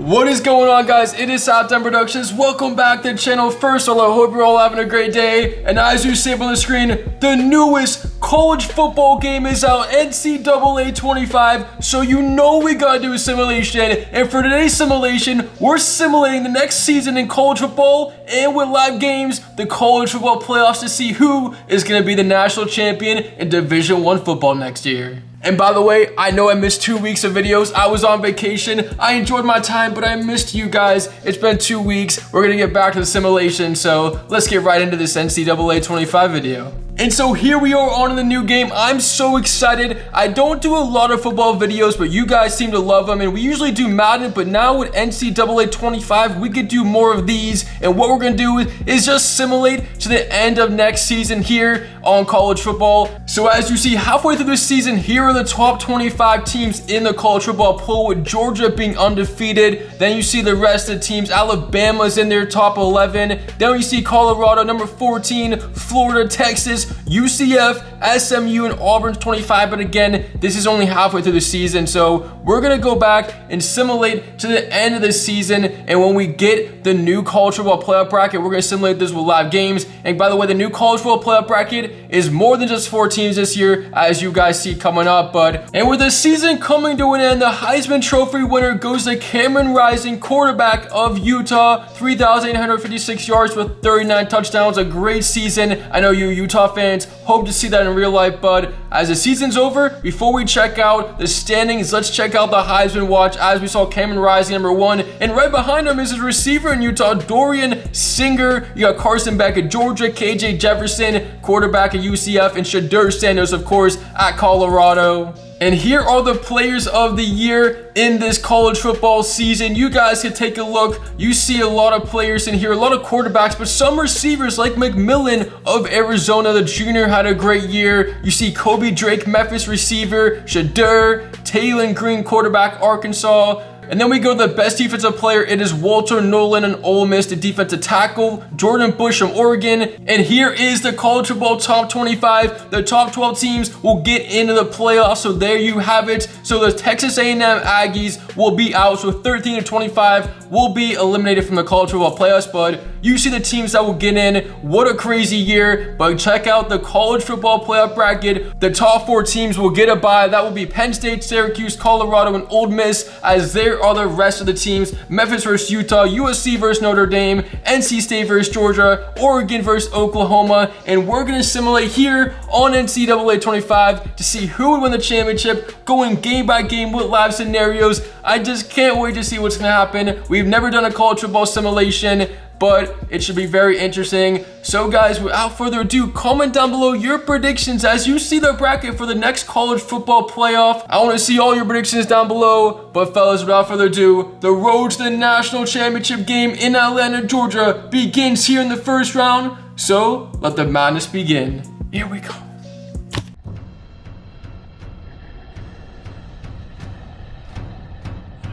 What is going on, guys? It is Southdown Productions. Welcome back to the channel. First of all, I hope you're all having a great day. And as you see up on the screen, the newest college football game is out, NCAA 25. So you know we gotta do a simulation. And for today's simulation, we're simulating the next season in college football and with live games, the college football playoffs to see who is gonna be the national champion in Division I football next year. And by the way, I know I missed 2 weeks of videos. I was on vacation. I enjoyed my time, but I missed you guys. It's been 2 weeks. We're gonna get back to the simulation, so let's get right into this NCAA 25 video. And so here we are on the new game. I'm so excited. I don't do a lot of football videos, but you guys seem to love them. And we usually do Madden, but now with NCAA 25, we could do more of these. And what we're gonna do is just simulate to the end of next season here on college football. So as you see, halfway through this season, here are the top 25 teams in the college football poll, with Georgia being undefeated. Then you see the rest of the teams. Alabama's in their top 11. Then you see Colorado, number 14, Florida, Texas, UCF, SMU, and Auburn's 25. But again, this is only halfway through the season, so we're gonna go back and simulate to the end of the season. And when we get the new college football playoff bracket, we're gonna simulate this with live games. And by the way, the new college football playoff bracket is more than just 4 teams this year, as you guys see coming up. And with the season coming to an end, the Heisman Trophy winner goes to Cameron Rising, quarterback of Utah, 3,856 yards with 39 touchdowns. A great season. I know you Utah fans hope to see that in real life, but as the season's over, before we check out the standings, let's check out the Heisman watch. As we saw Cameron Rising, number 1, and right behind him is his receiver in Utah, Dorian Singer. You got Carson Beck at Georgia, KJ Jefferson, quarterback at UCF, and Shadur Sanders, of course, at Colorado. And here are the players of the year in this college football season. You guys can take a look. You see a lot of players in here, a lot of quarterbacks, but some receivers like McMillan of Arizona, the junior, had a great year. You see Kobe Drake, Memphis receiver, Shadur, Taylon Green, quarterback, Arkansas. And then we go to the best defensive player. It is Walter Nolan and Ole Miss, the defensive tackle. Jordan Bush from Oregon. And here is the college football top 25. The top 12 teams will get into the playoffs. So there you have it. So the Texas A&M Aggies will be out. So 13 to 25 will be eliminated from the college football playoffs. But you see the teams that will get in. What a crazy year. But check out the college football playoff bracket. The top 4 teams will get a bye. That will be Penn State, Syracuse, Colorado, and Ole Miss, as there are the rest of the teams: Memphis versus Utah, USC versus Notre Dame, NC State versus Georgia, Oregon versus Oklahoma. And we're going to simulate here on NCAA 25 to see who would win the championship, going game by game with live scenarios. I just can't wait to see what's going to happen. We've never done a college football simulation, but it should be very interesting. So guys, without further ado, comment down below your predictions as you see the bracket for the next college football playoff. I want to see all your predictions down below. But fellas, without further ado, the road to the national championship game in Atlanta, Georgia begins here in the first round. So let the madness begin. Here we go.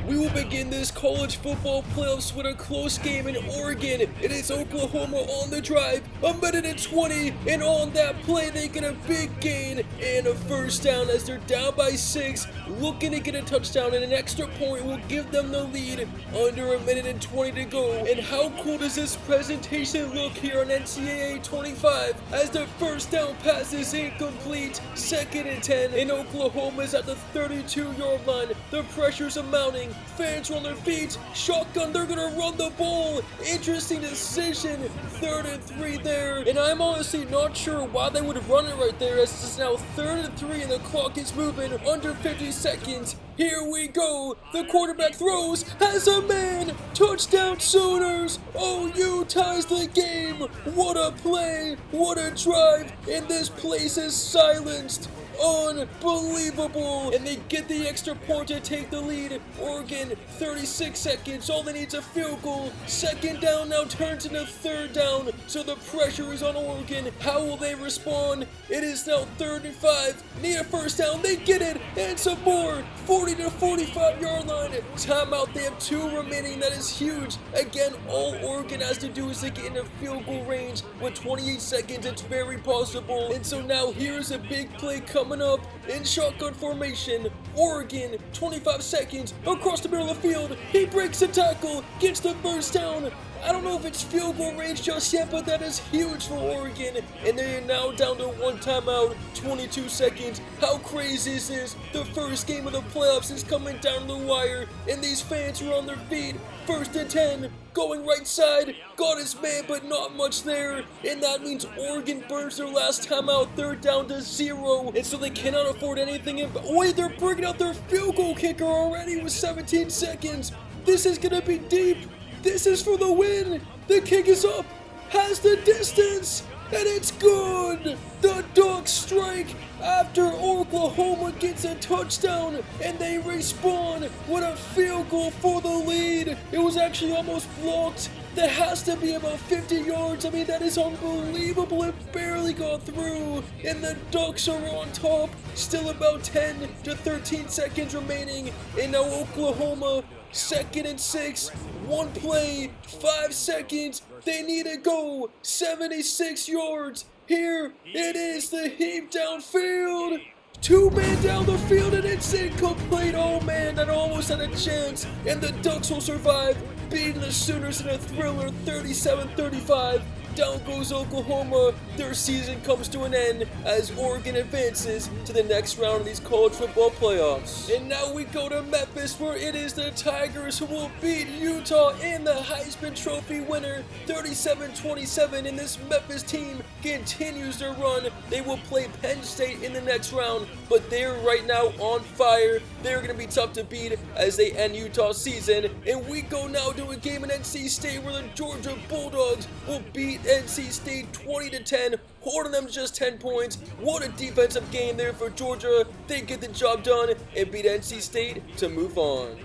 We will begin this college football playoffs with a close game in Oregon. It is Oklahoma on the drive, a minute and 20, and on that play they get a big gain and a first down as they're down by 6, looking to get a touchdown, and an extra point will give them the lead. Under a minute and 20 to go. And how cool does this presentation look here on NCAA 25 as the first down pass is incomplete. 2nd and 10, and Oklahoma's at the 32-yard line. The pressure's mounting. Fans are on their feet. Shotgun, they're gonna run the ball. Interesting decision. 3rd and 3 there. And I'm honestly not sure why they would run it right there, as it's now 3rd and 3 and the clock is moving under 50 seconds. Here we go. The quarterback throws, has a man. Touchdown Sooners. OU ties the game. What a play. What a drive. And this place is silenced. Unbelievable. And they get the extra point to take the lead. Oregon, 36 seconds. All they need is a field goal. 2nd down now turns into 3rd down. So the pressure is on Oregon. How will they respond? It is now 3rd and 5. Need a first down. They get it. And some more. 40 to 45-yard line. Timeout. They have 2 remaining. That is huge. Again, all Oregon has to do is to get into field goal range. With 28 seconds, it's very possible. And so now here's a big play coming up. in shotgun formation. Oregon, 25 seconds, across the middle of the field. He breaks the tackle, gets the first down. I don't know if it's field goal range just yet, but that is huge for Oregon. And they are now down to one timeout, 22 seconds. How crazy is this? The first game of the playoffs is coming down the wire, and these fans are on their feet. 1st and 10, going right side. Got his man, but not much there. And that means Oregon burns their last timeout. They're down to 0, and so they cannot afford anything. Wait, they're bringing out their field goal kicker already with 17 seconds. This is gonna be deep. This is for the win! The kick is up! Has the distance! And it's good! The Ducks strike after Oklahoma gets a touchdown and they respawn with a field goal for the lead. It was actually almost blocked. That has to be about 50 yards. I mean, that is unbelievable. It barely got through. And the Ducks are on top. Still about 10 to 13 seconds remaining. And now Oklahoma, 2nd and 6. One play, 5 seconds. They need to go 76 yards. Here it is, the heap downfield. 2 men down the field and it's incomplete. Oh man, that almost had a chance. And the Ducks will survive, beating the Sooners in a thriller 37-35. Down goes Oklahoma. Their season comes to an end as Oregon advances to the next round of these college football playoffs. And now we go to Memphis, where it is the Tigers who will beat Utah in the Heisman Trophy winner 37-27. And this Memphis team continues their run. They will play Penn State in the next round, but they're right now on fire. They're going to be tough to beat as they end Utah's season. And we go now to a game in NC State where the Georgia Bulldogs will beat NC State 20-10, holding them to just 10 points. What a defensive game there for Georgia. They get the job done and beat NC State to move on.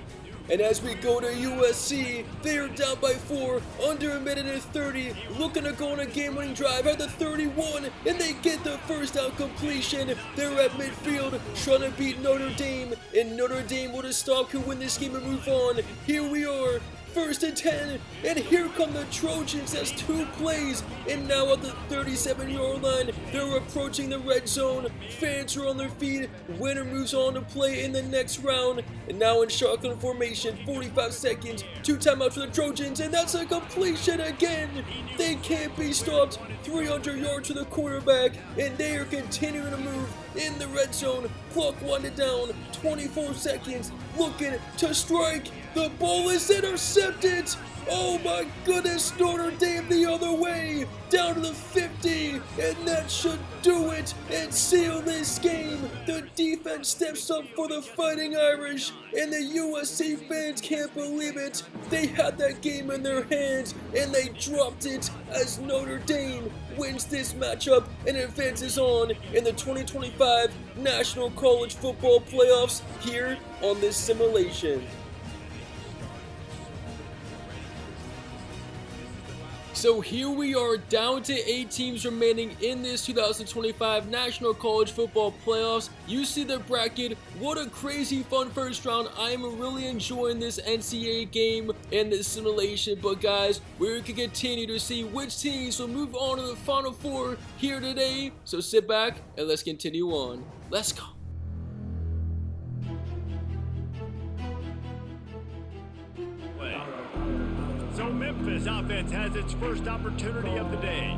And as we go to USC, they are down by 4, under a minute and 30, looking to go on a game-winning drive at the 31, and they get the first down completion. They're at midfield, trying to beat Notre Dame, and Notre Dame with a stop could win this game and move on. Here we are. 1st and 10, and here come the Trojans as 2 plays, and now at the 37-yard line, they're approaching the red zone. Fans are on their feet. Winner moves on to play in the next round, and now in shotgun formation, 45 seconds, 2 timeouts for the Trojans, and that's a completion again. They can't be stopped. 300 yards to the quarterback, and they are continuing to move in the red zone. Clock winding down, 24 seconds, looking to strike. The ball is intercepted. Oh my goodness, Notre Dame the other way, down to the 50, and that should do it and seal this game. The defense steps up for the Fighting Irish, and the USC fans can't believe it. They had that game in their hands, and they dropped it as Notre Dame wins this matchup and advances on in the 2025 National College Football Playoffs here on this simulation. So here we are, down to 8 teams remaining in this 2025 National College Football Playoffs. You see the bracket. What a crazy fun first round. I am really enjoying this NCAA game and this simulation. But guys, we can continue to see which teams will move on to the Final Four here today. So sit back and let's continue on. Let's go. So Memphis offense has its first opportunity of the day.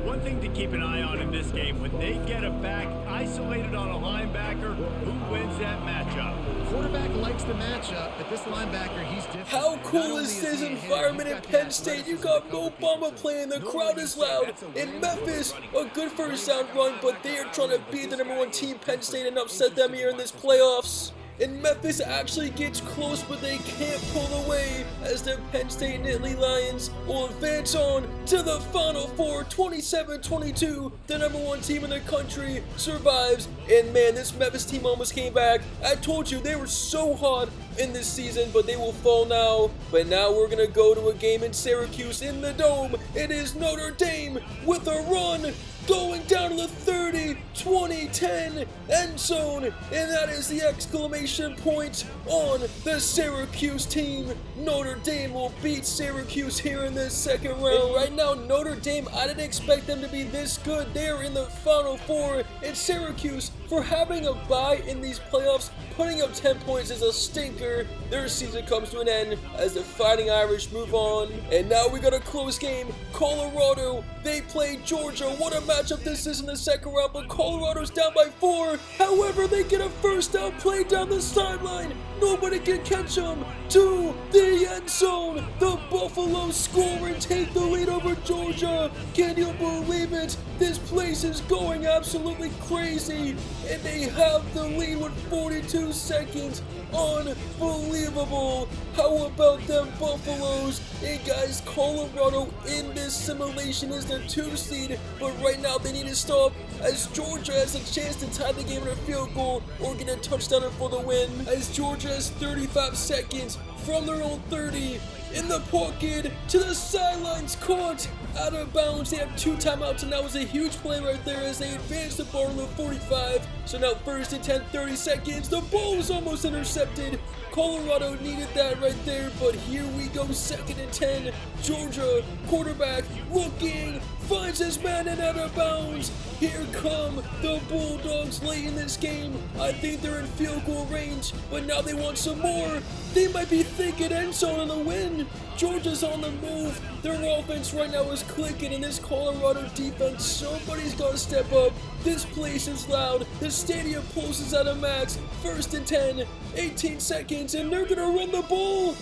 One thing to keep an eye on in this game, when they get a back isolated on a linebacker, who wins that matchup? The quarterback likes the matchup, but this linebacker, he's different. How cool is this environment in Penn State? You got Mo Bamba playing, the crowd is loud. In Memphis, a good first down run, but they are trying to beat the #1 team, Penn State, and upset them here in this playoffs. And Memphis actually gets close, but they can't pull away as the Penn State Nittany Lions will advance on to the Final Four. 27-22, the #1 team in the country survives. And man, this Memphis team almost came back. I told you, they were so hot in this season, but they will fall now. But now we're going to go to a game in Syracuse in the Dome. It is Notre Dame with a run. going down to the 30, 20, 10 end zone, and that is the exclamation point on the Syracuse team. Notre Dame will beat Syracuse here in this second round. And right now, Notre Dame, I didn't expect them to be this good. They're in the Final Four, and Syracuse, for having a bye in these playoffs, putting up 10 points is a stinker. Their season comes to an end as the Fighting Irish move on. And now we got a close game. Colorado, they play Georgia. What a matchup this is in the second round, but Colorado's down by 4. However, they get a first down play down the sideline. Nobody can catch them to the end zone. The Buffalo score and take the lead over Georgia. Can you believe it? This place is going absolutely crazy, and they have the lead with 42 seconds. Unbelievable. How about them Buffaloes? Hey guys, Colorado in this simulation is the 2 seed, but right now they need to stop as Georgia has a chance to tie the game in a field goal or get a touchdown for the win, as Georgia has 35 seconds from their own 30. In the pocket, to the sidelines, caught out of bounds. They have 2 timeouts, and that was a huge play right there as they advanced the ball to the 45. So now first and 10, 30 seconds. The ball was almost intercepted. Colorado needed that right there, but here we go, 2nd and 10. Georgia, quarterback, looking, finds his man and out of bounds. Here come the Bulldogs late in this game. I think they're in field goal range, but now they want some more. They might be thinking end zone on the win. Georgia's on the move. Their offense right now is clicking, and this Colorado defense, somebody's got to step up. This place is loud. The stadium pulses at a max. 1st and 10, 18 seconds, and they're going to run the ball.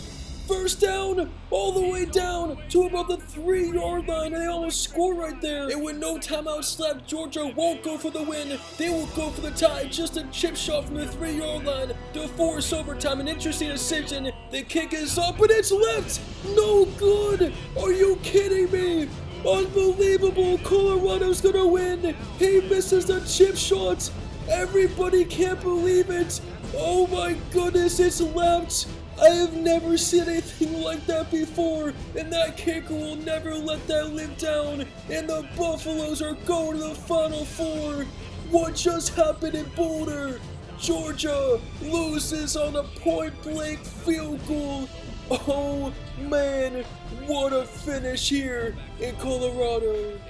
First down, all the way down to about the 3-yard line, and they almost score right there. And with no timeouts left, Georgia won't go for the win. They will go for the tie, just a chip shot from the 3-yard line to force overtime. An interesting decision. The kick is up, and it's left. No good. Are you kidding me? Unbelievable. Colorado's gonna win. He misses the chip shot. Everybody can't believe it. Oh my goodness, it's left. I have never seen anything like that before, and that kicker will never let that live down, and the Buffaloes are going to the Final Four. What just happened in Boulder? Georgia loses on a point-blank field goal. Oh man, what a finish here in Colorado.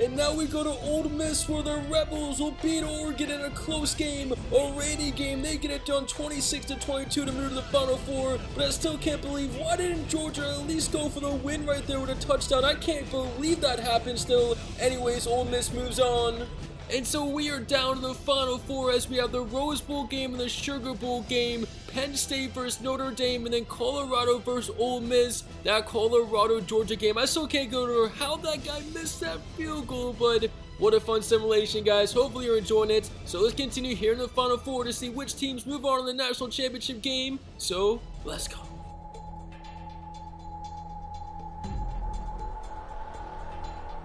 And now we go to Ole Miss, where the Rebels will beat Oregon in a close game, a rainy game. They get it done 26-22 to move to the Final Four, but I still can't believe, why didn't Georgia at least go for the win right there with a touchdown? I can't believe that happened still. Anyways, Ole Miss moves on. And so we are down to the Final Four as we have the Rose Bowl game and the Sugar Bowl game, Penn State versus Notre Dame, and then Colorado versus Ole Miss. That Colorado-Georgia game, I still can't go over how that guy missed that field goal, but what a fun simulation, guys. Hopefully you're enjoying it. So let's continue here in the Final Four to see which teams move on in the national championship game. So let's go.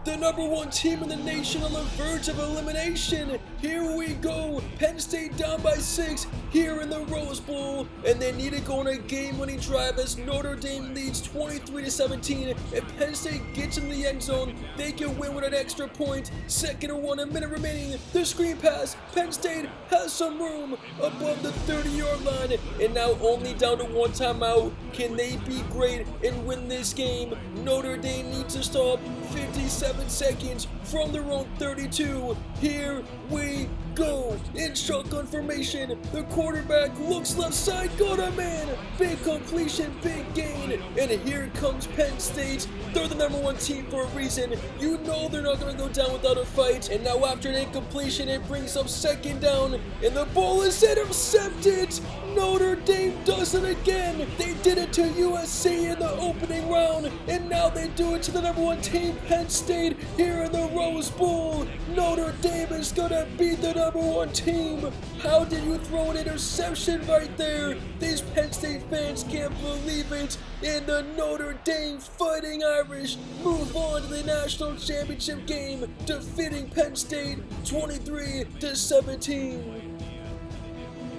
The #1 team in the nation on the verge of elimination. Here we go. Penn State down by 6 here in the Rose Bowl, and they need to go on a game-winning drive as Notre Dame leads 23-17. If Penn State gets in the end zone, they can win with an extra point. 2nd and 1, a minute remaining. The screen pass. Penn State has some room above the 30-yard line, and now only down to 1 timeout. Can they be great and win this game? Notre Dame needs to stop. 57 seconds from their own 32. Here we go. In shotgun formation, the quarterback looks left side, got a man. Big completion, big gain. And here comes Penn State. They're the #1 team for a reason. You know they're not going to go down without a fight. And now after an incompletion, it brings up 2nd down. And the ball is intercepted. Notre Dame does it again. They did it to USC in the opening round. And now they do it to the #1 team, Penn State, here in the Rose Bowl. Notre Dame is going to beat the #1 team. How did you throw an interception right there? These Penn State fans can't believe it. And the Notre Dame Fighting Irish move on to the national championship game, defeating Penn State 23-17.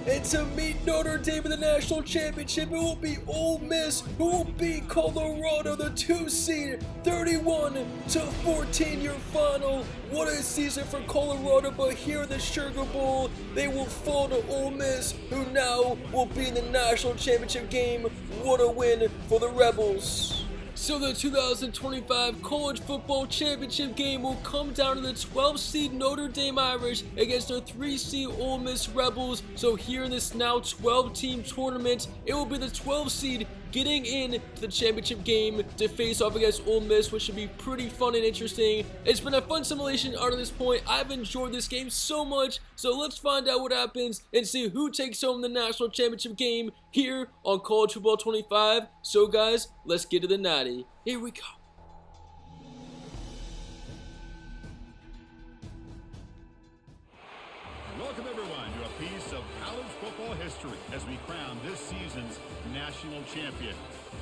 And to meet Notre Dame in the national championship, it will be Ole Miss who will beat Colorado, the 2 seed, 31-14 your final. What a season for Colorado, but here in the Sugar Bowl, they will fall to Ole Miss, who now will be in the national championship game. What a win for the Rebels. So the 2025 College Football Championship game will come down to the 12 seed Notre Dame Irish against the 3 seed Ole Miss Rebels. So here in this now 12 team tournament, it will be the 12 seed getting in to the championship game to face off against Ole Miss, which should be pretty fun and interesting. It's been a fun simulation out to this point. I've enjoyed this game so much, so let's find out what happens and see who takes home the national championship game here on College Football 25. So guys, let's get to the natty. Here we go. Welcome everyone to a piece of college football history as we crown this season's national champion.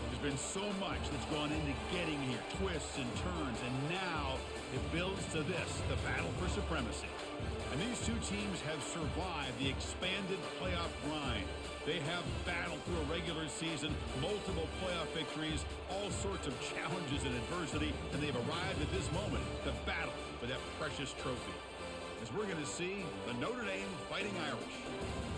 There's been so much that's gone into getting here, twists and turns, and now it builds to this, the battle for supremacy. And these two teams have survived the expanded playoff grind. They have battled through a regular season, multiple playoff victories, all sorts of challenges and adversity, and they've arrived at this moment, the battle for that precious trophy. As we're going to see the Notre Dame Fighting Irish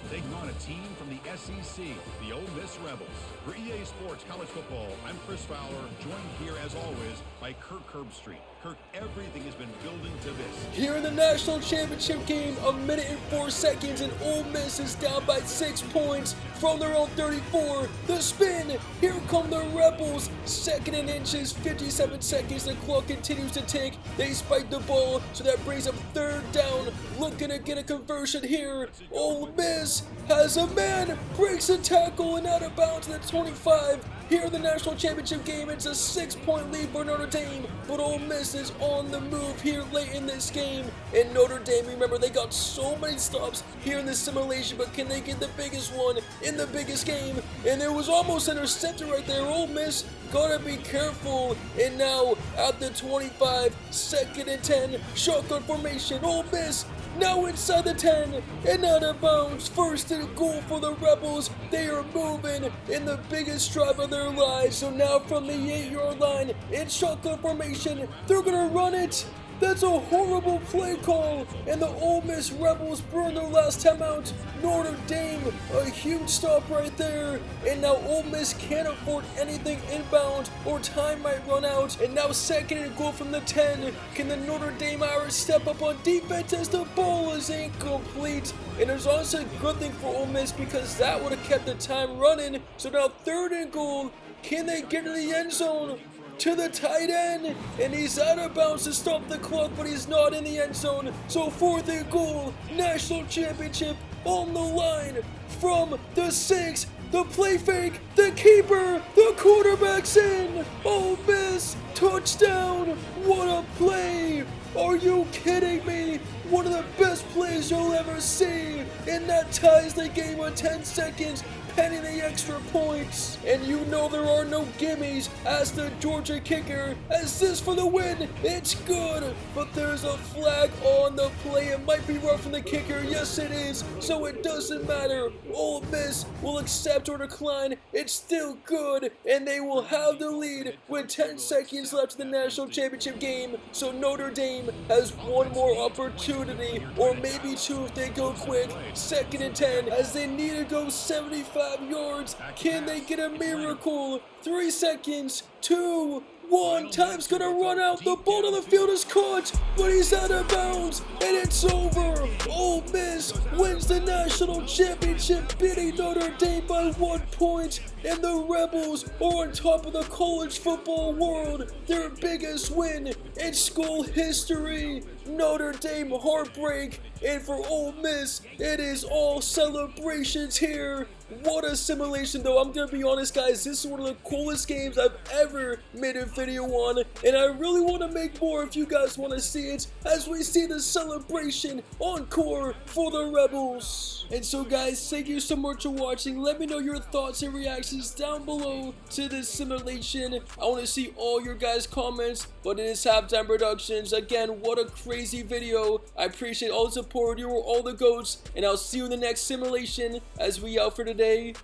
taking on a team from the SEC, the Ole Miss Rebels. For EA Sports College Football, I'm Chris Fowler, joined here as always by Kirk Herbstreit. Kirk, everything has been building to this. Here in the national championship game, 1 minute and 4 seconds, and Ole Miss is down by 6 points from their own 34. The spin, here come the Rebels. 2nd and inches, 57 seconds, the clock continues to tick. They spike the ball, so that brings up 3rd down. Looking to get a conversion here. Ole Miss has a man, breaks a tackle and out of bounds to the 25. Here in the national championship game, it's a 6-point lead for Notre Dame, but Ole Miss is on the move here late in this game. And Notre Dame, remember, they got so many stops here in this simulation, but can they get the biggest one in the biggest game? And it was almost intercepted right there. Ole Miss gotta be careful. And now at the 25, 2nd and 10, shotgun formation. Ole Miss now inside the 10 and out of bounds. 1st and goal for the Rebels. They are moving in the biggest drive of their lives. So now from the 8-yard line in shotgun formation, they're gonna run it. That's a horrible play call, and the Ole Miss Rebels burn their last timeout. Notre Dame, a huge stop right there, and now Ole Miss can't afford anything inbound or time might run out. And now 2nd and goal from the 10. Can the Notre Dame Irish step up on defense as the ball is incomplete? And there's also a good thing for Ole Miss because that would have kept the time running. So now 3rd and goal. Can they get to the end zone? To the tight end, and he's out of bounds to stop the clock, but he's not in the end zone. So 4th and goal, national championship on the line from the 6. The play fake, the keeper, the quarterback's in. Ole Miss, touchdown. What a play. Are you kidding me? One of the best plays you'll ever see. And that ties the game with 10 seconds. Penning the extra points, and you know there are no gimmies as the Georgia kicker assists for the win. It's good, but there's a flag on the play. It might be roughing the kicker. Yes, it is. So it doesn't matter. Ole Miss will accept or decline. It's still good, and they will have the lead with 10 seconds left in the national championship game. So Notre Dame has one more opportunity, or maybe 2 if they go quick. 2nd and 10 as they need to go 75 yards. Can they get a miracle? 3 seconds, 2, 1. Time's gonna run out. The ball on the field is caught, but he's out of bounds, and it's over. Ole Miss wins the national championship, beating Notre Dame by 1 point, and the Rebels are on top of the college football world. Their biggest win in school history. Notre Dame heartbreak, and for Ole Miss, it is all celebrations here. What a simulation though. I'm gonna be honest guys, this is one of the coolest games I've ever made a video on, and I really want to make more if you guys want to see it as we see the celebration encore for the Rebels. And so guys, thank you so much for watching. Let me know your thoughts and reactions down below to this simulation. I want to see all your guys' comments, but it is Halftime Productions. Again, what a crazy video. I appreciate all the support. You were all the GOATs, and I'll see you in the next simulation as we out for today.